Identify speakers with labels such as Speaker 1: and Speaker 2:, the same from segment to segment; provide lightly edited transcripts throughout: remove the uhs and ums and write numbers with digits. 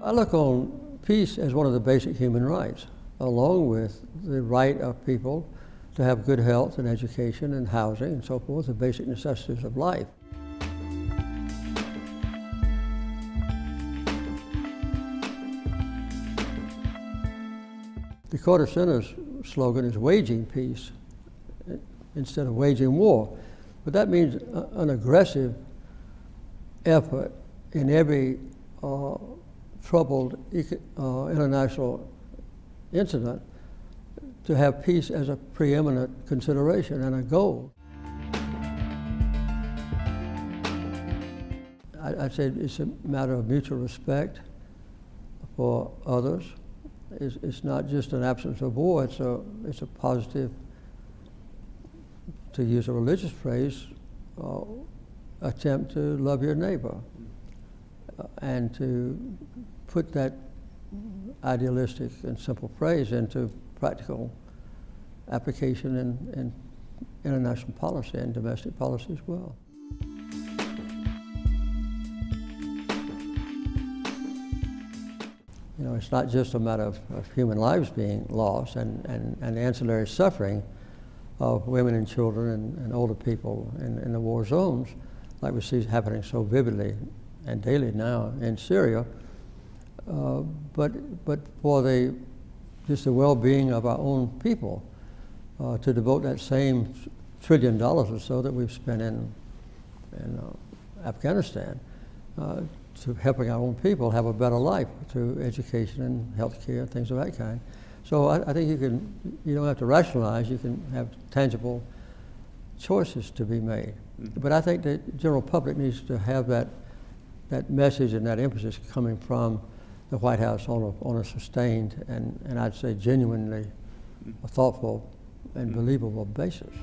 Speaker 1: I look on peace as one of the basic human rights, along with the right of people to have good health and education and housing and so forth, the basic necessities of life. The Quarter Center's slogan is waging peace instead of waging war. But that means an aggressive effort in every troubled international incident to have peace as a preeminent consideration and a goal. I'd say it's a matter of mutual respect for others. It's not just an absence of war, it's a positive, to use a religious phrase, attempt to love your neighbor and to put that idealistic and simple phrase into practical application in international policy and domestic policy as well. You know, it's not just a matter of human lives being lost and the ancillary suffering of women and children and older people in the war zones, like we see happening so vividly and daily now in Syria, but for just the well-being of our own people, to devote that same $1 trillion or so that we've spent in Afghanistan to helping our own people have a better life through education and health care, things of that kind. So I think you don't have to rationalize, you can have tangible choices to be made. Mm-hmm. But I think the general public needs to have that message and that emphasis coming from the White House on a sustained and I'd say genuinely thoughtful and believable basis.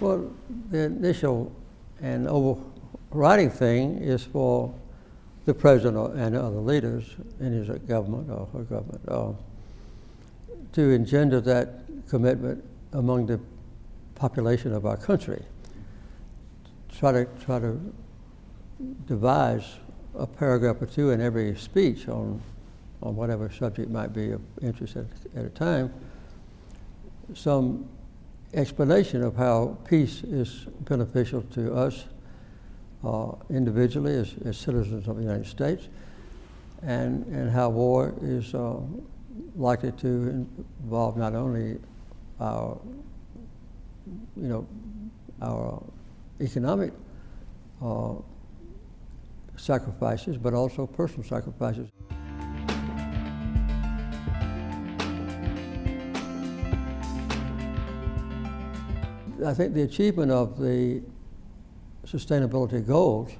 Speaker 1: Well, the initial and overriding thing is for the president and other leaders in his government or her government to engender that commitment among the population of our country. Try to devise a paragraph or two in every speech on whatever subject might be of interest at a time, some explanation of how peace is beneficial to us individually as citizens of the United States, and how war is likely to involve not only our economic sacrifices, but also personal sacrifices. I think the achievement of the sustainability goals,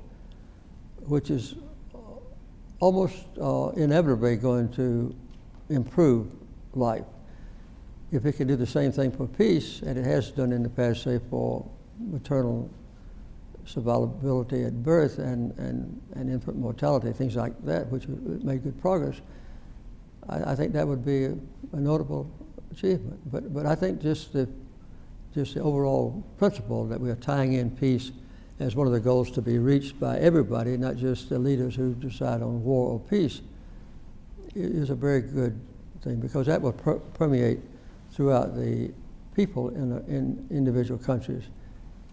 Speaker 1: which is almost inevitably going to improve life. If it can do the same thing for peace, and it has done in the past, say for maternal survivability at birth and infant mortality, things like that, which made good progress, I think that would be a notable achievement. But I think just the overall principle that we are tying in peace as one of the goals to be reached by everybody, not just the leaders who decide on war or peace, is a very good thing, because that will permeate throughout the people in individual countries,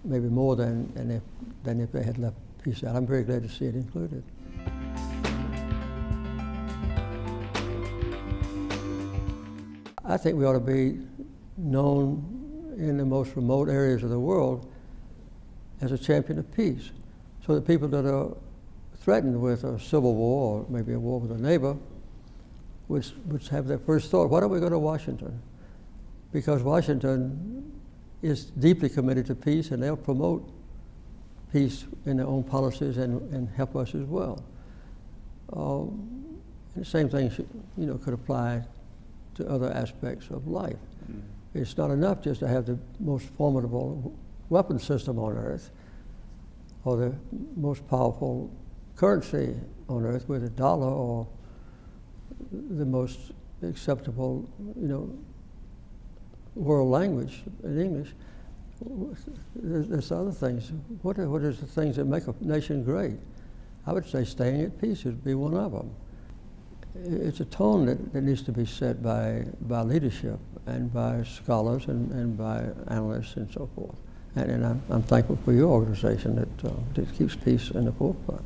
Speaker 1: maybe more than if they had left peace out. I'm very glad to see it included. I think we ought to be known in the most remote areas of the world as a champion of peace, so that people that are threatened with a civil war or maybe a war with a neighbor would have their first thought, why don't we go to Washington? Because Washington is deeply committed to peace, and they'll promote peace in their own policies and help us as well. The same thing could apply to other aspects of life. Mm-hmm. It's not enough just to have the most formidable weapon system on earth or the most powerful currency on earth with a dollar or the most acceptable, world language in English. there's other things. What is the things that make a nation great? I would say staying at peace would be one of them. It's a tone that needs to be set by leadership and by scholars and by analysts and so forth. And I'm thankful for your organization that keeps peace in the forefront.